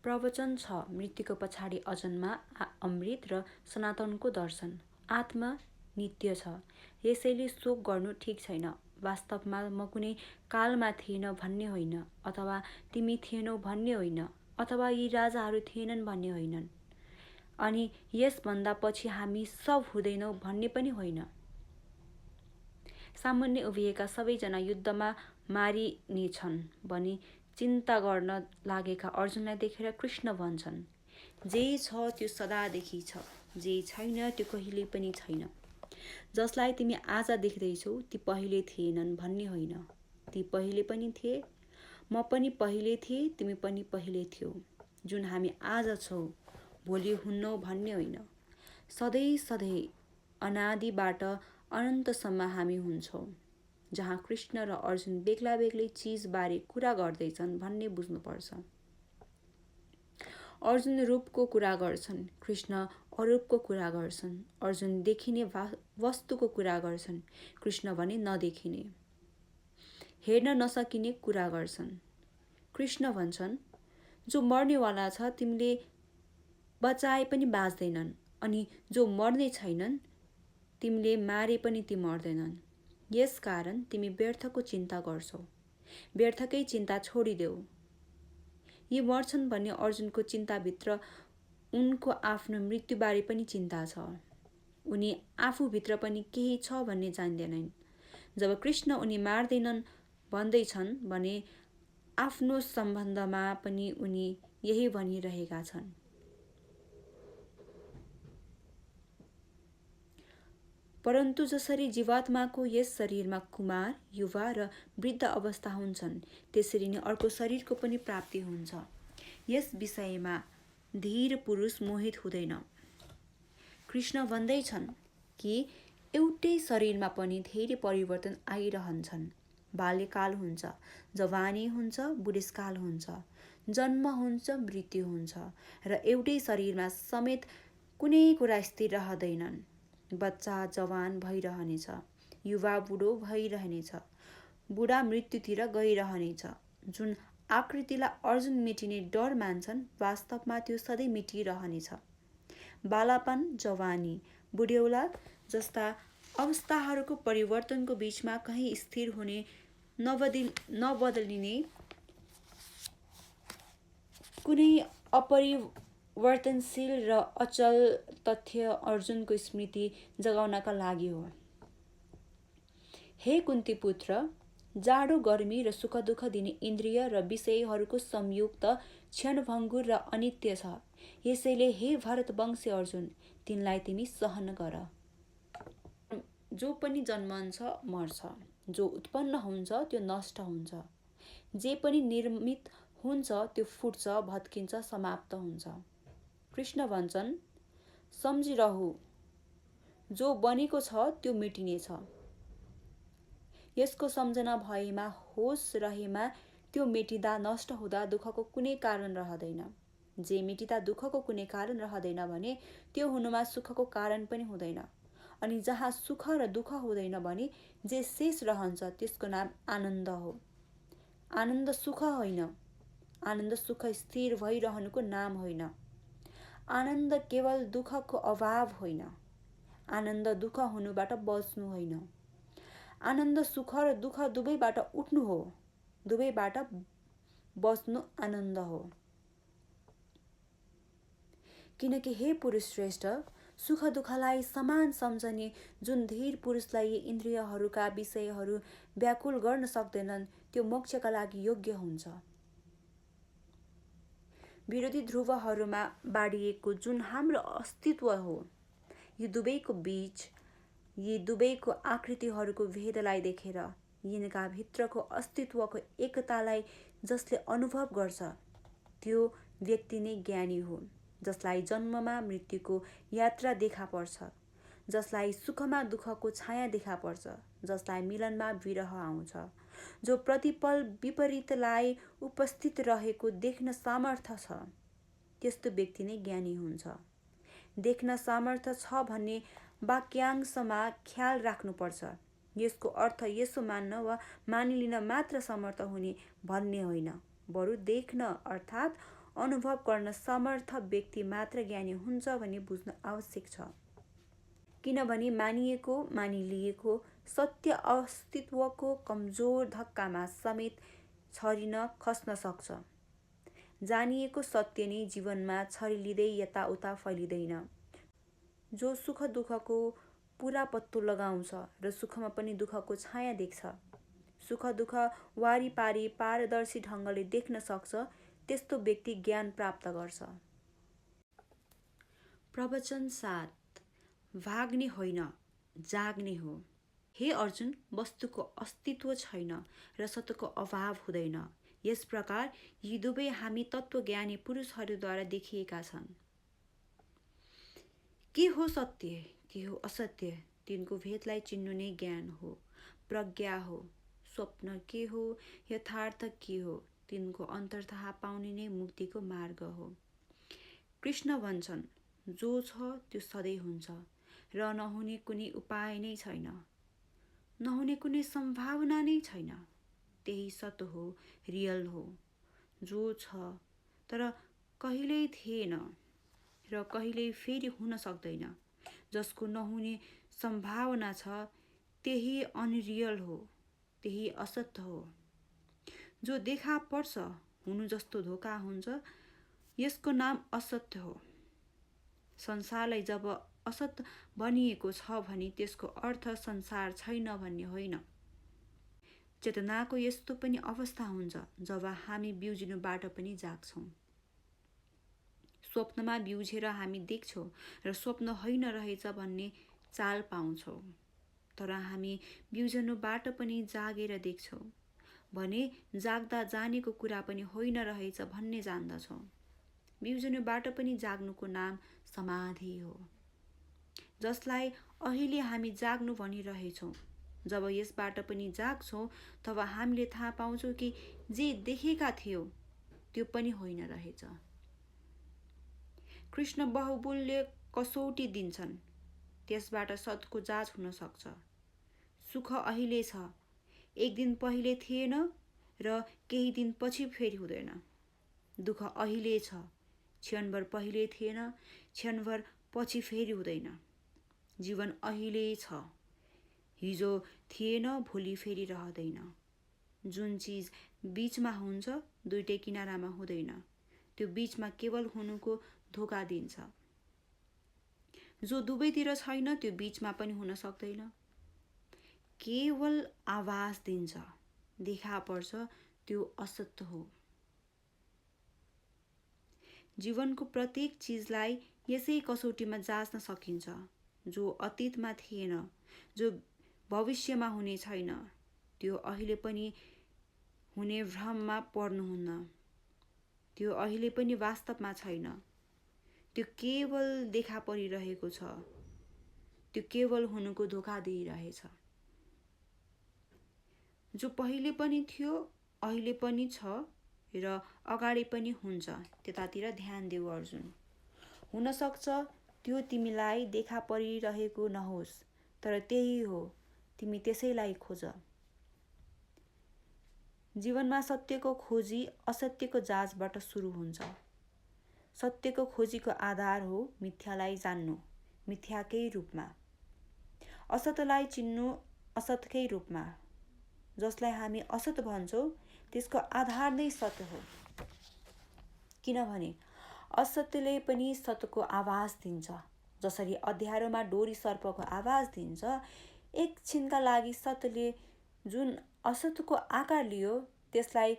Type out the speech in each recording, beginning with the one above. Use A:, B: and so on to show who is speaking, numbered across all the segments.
A: प्रवचन छ मृत्युको पछाडि अजन्मा अमृत र सनातनको दर्शन। आत्मा नित्य छ, यसैले शोक गर्नु ठिक छैन। वास्तवमा म कुनै कालमा थिएन भन्ने होइन, अथवा तिमी थिएनौ भन्ने होइन, अथवा यी राजाहरू थिएनन् भन्ने होइनन्, अनि यसभन्दा पछि हामी सब हुँदैनौँ भन्ने पनि होइन। सामुन्ने उभिएका सबैजना युद्धमा मारिनेछन् भनी चिन्ता गर्न लागेका अर्जुनलाई देखेर कृष्ण भन्छन्, जे छ त्यो सदादेखि छ, जे छैन त्यो कहिले पनि छैन। जसलाई तिमी आज देख्दैछौ ती पहिले थिएनन् भन्ने होइन। ती पहिले पनि थिए, म पनि पहिले थिएँ, तिमी पनि पहिले थियौ। जुन हामी आज छौँ भोलि हुन्नौ भन्ने होइन। सधैँ सधैँ अनादिबाट अनन्तसम्म हामी हुन्छौँ। जहाँ कृष्ण र अर्जुन बेग्ला बेग्लै चिजबारे कुरा गर्दैछन् भन्ने बुझ्नुपर्छ। अर्जुन रूपको कुरा गर्छन्, कृष्ण अरूपको कुरा गर्छन्। अर्जुन देखिने वस्तुको कुरा गर्छन्, कृष्ण भने नदेखिने, हेर्न नसकिने कुरा गर्छन्। कृष्ण भन्छन्, जो मर्नेवाला छ तिमीले बचाए पनि बाँच्दैनन्, अनि जो मर्ने छैनन् तिमीले मारे पनि ती मर्दैनन्। यसकारण तिमी व्यर्थको चिन्ता गर्छौ। व्यर्थकै चिन्ता छोडिदेऊ। यी मर्छन् भन्ने अर्जुनको चिन्ताभित्र उनको आफ्नो मृत्युबारे पनि चिन्ता छ। उनी आफूभित्र पनि केही छ भन्ने जान्दैनन्। जब कृष्ण उनी मार्दैनन् भन्दैछन् भने आफ्नो सम्बन्धमा पनि उनी यही भनिरहेका छन्। परन्तु जसरी जीवात्माको यस शरीरमा कुमार, युवा र वृद्ध अवस्था हुन्छन्, त्यसरी नै अर्को शरीरको पनि प्राप्ति हुन्छ। यस विषयमा धीर पुरुष मोहित हुँदैन। कृष्ण भन्दैछन् कि एउटै शरीरमा पनि धेरै परिवर्तन आइरहन्छन्। बाल्यकाल हुन्छ, जवानी हुन्छ, बुढेसकाल हुन्छ, जन्म हुन्छ, मृत्यु हुन्छ, र एउटै शरीरमा समेत कुनै कुरा स्थिर रहँदैनन्। बच्चा जवान भइरहनेछ, युवा बुढो भइरहनेछ, बुढा मृत्युतिर गइरहनेछ। जुन आकृतिलाई अर्जुन मेटिने डर मान्छन्, वास्तवमा त्यो सधैँ मेटिरहनेछ। बालापन, जवानी, बुढेउला जस्ता अवस्थाहरूको परिवर्तनको बीचमा कहीँ स्थिर हुने नबदलिने कुनै अपरिवर्तनशील र अचल तथ्य अर्जुनको स्मृति जगाउनका लागि हो। हे कुन्ती पुत्र, जाडो गर्मी र सुख दुःख दिने इन्द्रिय र विषयहरूको संयुक्त क्षणभङ्गुर र अनित्य छ। यसैले हे भरतवंशी अर्जुन, तिनलाई तिमी सहन गर। जो पनि जन्मन्छ मर्छ, जो उत्पन्न हुन्छ त्यो नष्ट हुन्छ, जे पनि निर्मित हुन्छ त्यो फुट्छ, भत्किन्छ, समाप्त हुन्छ। कृष्ण भन्छन्, सम्झिरहु, जो बनेको छ त्यो मेटिनेछ। यसको सम्झना भएमा, होस रहेमा त्यो मेटिँदा, नष्ट हुँदा दुःखको कुनै कारण रहँदैन। जे मेटिँदा दुःखको कुनै कारण रहँदैन भने त्यो हुनुमा सुखको कारण पनि हुँदैन। अनि जहाँ सुख र दुःख हुँदैन भने जे शेष रहन्छ त्यसको नाम आनन्द हो। आनन्द सुख होइन। आनन्द सुख स्थिर भइरहनुको नाम होइन। आनन्द केवल दुःखको अभाव होइन। आनन्द दुःख हुनुबाट बच्नु होइन। आनन्द सुख र दुःख दुवैबाट उठ्नु हो। दुवैबाट बच्नु आनन्द हो। किनकि हे पुरुष श्रेष्ठ, सुख दुःखलाई समान सम्झने जुन धीर पुरुषलाई यी इन्द्रियहरूका विषयहरू व्याकुल गर्न सक्दैनन् त्यो मोक्षका लागि योग्य हुन्छ। विरोधी ध्रुवहरूमा बाँडिएको जुन हाम्रो अस्तित्व हो, यी दुवैको बीच, यी दुवैको आकृतिहरूको भेदलाई देखेर यिनका भित्रको अस्तित्वको एकतालाई जसले अनुभव गर्छ त्यो व्यक्ति नै ज्ञानी हो। जसलाई जन्ममा मृत्युको यात्रा देखा पर्छ, जसलाई सुखमा दुःखको छाया देखा पर्छ, जसलाई मिलनमा विरह आउँछ, जो प्रतिपल विपरीतलाई उपस्थित रहेको देख्न सामर्थ्य छ, त्यस्तो व्यक्ति नै ज्ञानी हुन्छ। देख्न सामर्थ्य छ भन्ने वाक्यांशमा ख्याल राख्नुपर्छ। यसको अर्थ यसो मान्न वा मानिलिन मात्र समर्थ हुने भन्ने होइन, बरु देख्न अर्थात् अनुभव गर्न समर्थ व्यक्ति मात्र ज्ञानी हुन्छ भनी बुझ्न आवश्यक छ। किनभने मानिलिएको सत्य अस्तित्वको कमजोर धक्कामा समेत छरिन खस्न सक्छ। जानिएको सत्य नै जीवनमा छरिलिँदै यताउता फैलिँदैन। जो सुख दुःखको पुरा पत्तो लगाउँछ र सुखमा पनि दुःखको छाया देख्छ, सुख दुःख वारिपारि पारदर्शी ढङ्गले देख्न सक्छ, त्यस्तो व्यक्ति ज्ञान प्राप्त गर्छ। प्रवचन 7। भाग्ने होइन, जाग्ने हो। हे अर्जुन, वस्तुको अस्तित्व छैन र सत्यको अभाव हुँदैन। यस प्रकार यी दुवै हामी तत्त्वज्ञानी पुरुषहरूद्वारा देखिएका छन्। के हो सत्य, के हो असत्य, तिनको भेदलाई चिन्नु नै ज्ञान हो, प्रज्ञा हो। स्वप्न के हो, यथार्थ के हो, तिनको अन्तर थाहा पाउने नै मुक्तिको मार्ग हो। कृष्ण भन्छन्, जो छ त्यो सधैँ हुन्छ र नहुने कुनै उपाय नै छैन, नहुने कुनै सम्भावना नै छैन। त्यही सत्य हो, रियल हो। जो छ तर कहिल्यै थिएन र कहिल्यै फेरि हुन सक्दैन, जसको नहुने सम्भावना छ, त्यही अनरियल हो, त्यही असत्य हो। जो देखा पर्छ, हुनु जस्तो धोका हुन्छ, यसको नाम असत्य हो। संसारलाई जब असत्य भनिएको छ भने त्यसको अर्थ संसार छैन भन्ने होइन। चेतनाको यस्तो पनि अवस्था हुन्छ जब हामी बिउजिनुबाट पनि जाग्छौँ। स्वप्नमा बिउझेर हामी देख्छौँ र स्वप्न होइन रहेछ भन्ने चाल पाउँछौँ। तर हामी बिउजनुबाट पनि जागेर देख्छौँ भने जाग्दा जानेको कुरा पनि होइन रहेछ भन्ने जान्दछौँ। बिउजनुबाट पनि जाग्नुको नाम समाधि हो, जसलाई अहिले हामी जाग्नु भनिरहेछौँ। जब यसबाट पनि जाग्छौँ तब हामीले थाहा पाउँछौँ कि जे देखेका थियौँ त्यो पनि होइन रहेछ। कृष्ण बहुमूल्य कसौटी दिन्छन्, त्यसबाट सतको जाँच हुन सक्छ। सुख अहिले छ, एक दिन पहिले थिएन र केही दिन पछि फेरि हुँदैन। दुःख अहिले छ, क्षणभर पहिले थिएन, क्षणभर पछि फेरि हुँदैन। जीवन अहिले छ, हिजो थिएन, भोलि फेरि रहँदैन। जुन चिज बीचमा हुन्छ, दुईटै किनारामा हुँदैन। त्यो बीचमा केवल हुनुको धोका दिन्छ। जो दुवैतिर छैन, त्यो बीचमा पनि हुन सक्दैन। केवल आभास दिन्छ, देखा पर्छ, त्यो असत्य हो। जीवनको प्रत्येक चिजलाई यसै कसौटीमा जाँच्न सकिन्छ। जो अतीतमा थिएन, जो भविष्यमा हुने छैन, त्यो अहिले पनि हुने भ्रममा पर्नुहुन्न। त्यो अहिले पनि वास्तवमा छैन। त्यो केवल देखा परिरहेको छ। त्यो केवल हुनुको धोका दिइरहेछ। जो पहिले पनि थियो, अहिले पनि छ र अगाडि पनि हुन्छ, त्यतातिर ध्यान देऊ अर्जुन। हुन सक्छ त्यो तिमीलाई देखा परिरहेको नहोस्, तर त्यही हो, तिमी त्यसैलाई खोज। जीवनमा सत्यको खोजी असत्यको जाँचबाट सुरु हुन्छ। सत्यको खोजीको आधार हो मिथ्यालाई जान्नु, मिथ्याकै रूपमा। असत्यलाई चिन्नु, असत्यकै रूपमा। जसलाई हामी असत्य भन्छौँ, त्यसको आधार नै सत्य हो। किनभने असत्यले पनि सत्यको आभास दिन्छ। जसरी अँध्यारोमा डोरी सर्पको आभास दिन्छ, एकछिनका लागि सत्यले जुन असत्यको आकार लियो, त्यसलाई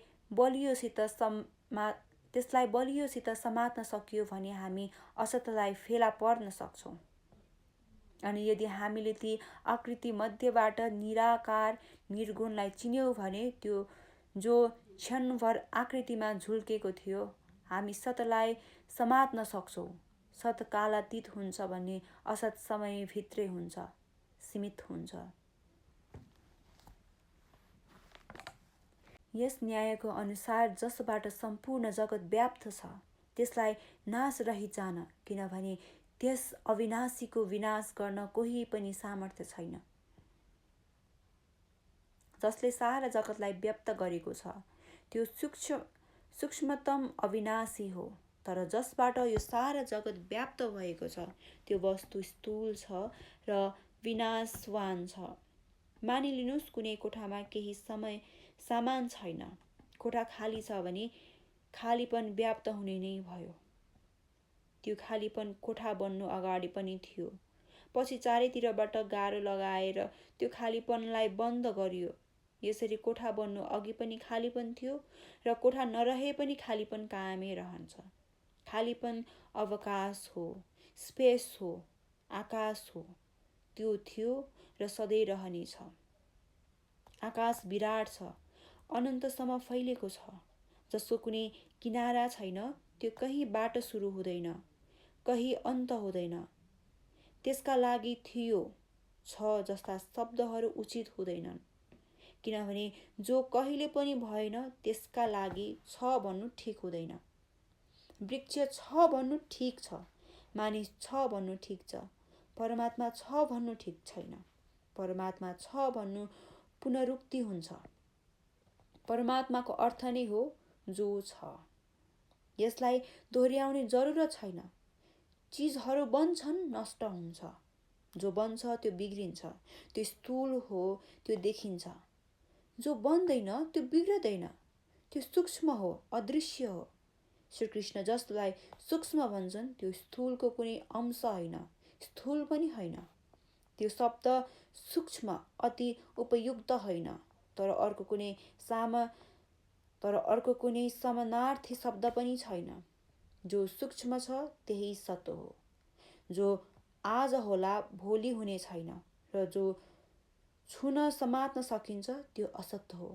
A: बलियोसित समात्न सकियो भने हामी असत्यलाई फेला पर्न सक्छौँ। अनि यदि हामीले ती आकृति मध्येबाट निराकार निर्गुणलाई चिन्यौँ भने त्यो जो क्षणभर आकृतिमा झुल्केको थियो, हामी सत्यलाई समात्न सक्छौँ। सत्य कालातीत हुन्छ भने असत समयभित्रै हुन्छ, सीमित हुन्छ। यस न्यायको अनुसार जसबाट सम्पूर्ण जगत व्याप्त छ, त्यसलाई नाश रहित जान, किनभने त्यस अविनाशीको विनाश गर्न कोही पनि सामर्थ्य छैन। जसले सारा जगतलाई व्याप्त गरेको छ, त्यो सूक्ष्मतम अविनाशी हो, तर जसबाट यो सारा जगत व्याप्त भएको छ त्यो वस्तु स्थूल छ र विनाशवान छ। मानिलिनुहोस् कुनै कोठामा केही सामान छैन। कोठा खाली छ भने खालीपन व्याप्त हुने नै भयो। त्यो खालीपन कोठा बन्नु अगाडि पनि थियो, पछि चारैतिरबाट गारो लगाएर त्यो खालीपनलाई बन्द गरियो। यसरी कोठा बन्नु अघि पनि खालीपन थियो र कोठा नरहे पनि खालीपन कायमै रहन्छ। खालीपन अवकाश हो, स्पेस हो, आकाश हो। त्यो थियो र सधैँ रहनेछ। आकाश विराट छ, अनन्तसम्म फैलेको छ, जसको कुनै किनारा छैन। त्यो कहीँ बाट सुरु हुँदैन, कहीँ अन्त हुँदैन। त्यसका लागि थियो, छ जस्ता शब्दहरू उचित हुँदैनन्, किनभने जो कहिले पनि भएन त्यसका लागि छ भन्नु ठिक हुँदैन। वृक्ष छ भन्नु ठिक छ, मानिस छ भन्नु ठिक छ, परमात्मा छ भन्नु ठिक छैन। परमात्मा छ भन्नु पुनरुक्ति हुन्छ। परमात्माको अर्थ नै हो जो छ। यसलाई दोहोऱ्याउने जरुरत छैन। चिजहरू बन्छन्, नष्ट हुन्छ। जो बन्छ त्यो बिग्रिन्छ, त्यो स्थूल हो, त्यो देखिन्छ। जो बन्दैन त्यो बिग्रदैन, त्यो सूक्ष्म हो, अदृश्य हो। श्रीकृष्ण जसलाई सूक्ष्म भन्छन् त्यो स्थूलको कुनै अंश होइन, स्थूल पनि होइन। त्यो शब्द सूक्ष्म अति उपयुक्त होइन, तर अर्को कुनै समानार्थी शब्द पनि छैन। जो सूक्ष्म छ त्यही सत्य हो। जो आज होला भोलि हुने छैन र जो छुन समात्न सकिन्छ त्यो असत्य हो।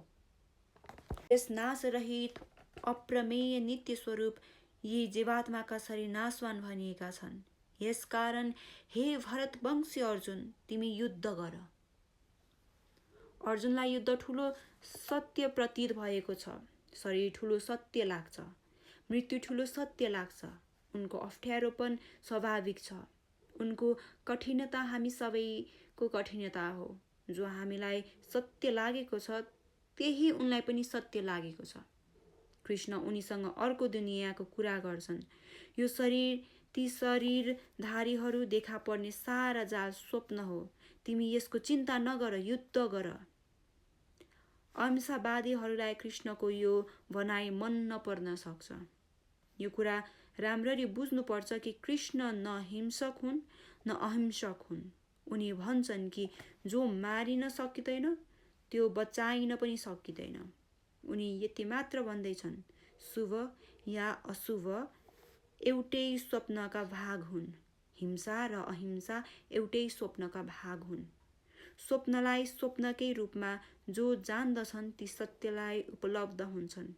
A: यस नाशरहित अप्रमेय नित्य स्वरूप यी जीवात्माका शरीर नाशवान भनिएका छन्। यसकारण हे भरतवंशी अर्जुन, तिमी युद्ध गर। अर्जुनलाई युद्ध ठुलो सत्य प्रतीत भएको छ। शरीर ठुलो सत्य लाग्छ, मृत्यु ठुलो सत्य लाग्छ। उनको अप्ठ्यारोपन स्वाभाविक छ। उनको कठिनता हामी सबैको कठिनता हो। जो हामीलाई सत्य लागेको छ त्यही उनलाई पनि सत्य लागेको छ। कृष्ण उनीसँग अर्को दुनियाँको कुरा गर्छन्। यो शरीर ती शरीरधारीहरू देखा पर्ने सारा जाल स्वप्न हो। तिमी यसको चिन्ता नगर, युद्ध गर। अहिंसावादीहरूलाई कृष्णको यो भनाइ मन नपर्न सक्छ। यो कुरा राम्ररी बुझ्नुपर्छ कि कृष्ण न हिंसक हुन् न अहिंसक हुन्। उनी भन्छन् कि जो मारिन सकिँदैन त्यो बचाइन पनि सकिँदैन। उनी यति मात्र भन्दैछन्, शुभ या अशुभ एउटै स्वप्नका भाग हुन्। हिंसा र अहिंसा एउटै स्वप्नका भाग हुन्। स्वप्नलाई स्वप्नकै रूपमा जो जान्दछन् ती सत्यलाई उपलब्ध हुन्छन्।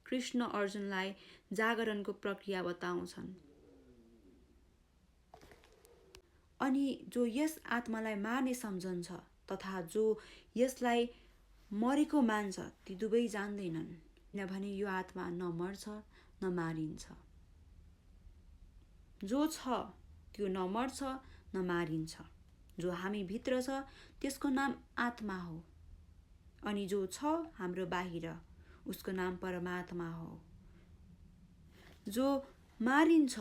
A: कृष्ण अर्जुनलाई जागरणको प्रक्रिया बताउँछन्। अनि जो यस आत्मालाई मार्ने सम्झन्छ तथा जो यसलाई मरेको मान्छ ती दुवै जान्दैनन्, किनभने यो आत्मा न मर्छ न मारिन्छ। जो छ त्यो न मर्छ न मारिन्छ। जो हामी भित्र छ त्यसको नाम आत्मा हो। अनि जो छ हाम्रो बाहिर उसको नाम परमात्मा हो। जो मारिन्छ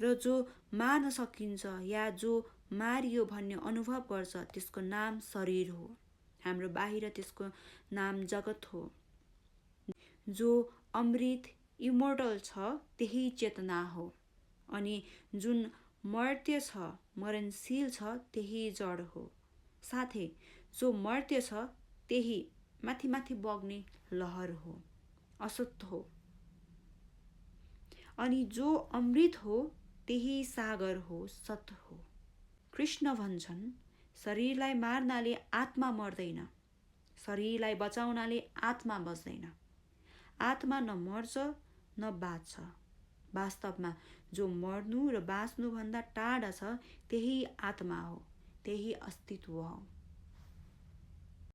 A: र जो मार्न सकिन्छ या जो मारियो भन्ने अनुभव गर्छ त्यसको नाम शरीर हो। हाम्रो बाहिर त्यसको नाम जगत हो। जो अमृत इमोर्टल छ त्यही चेतना हो। अनि जुन मर्त्य छ, मरणशील छ त्यही जड हो। साथै जो मर्त्य छ त्यही माथि माथि बग्ने लहर हो, असत्य हो। अनि जो अमृत हो त्यही सागर हो, सत्य हो। कृष्ण भन्छन्, शरीरलाई मार्नाले आत्मा मर्दैन, शरीरलाई बचाउनाले आत्मा बच्दैन। आत्मा न मर्छ न बाँच्छ। वास्तवमा जो मर्नु र बाँच्नु भन्दा टाढा छ त्यही आत्मा हो, त्यही अस्तित्व हो।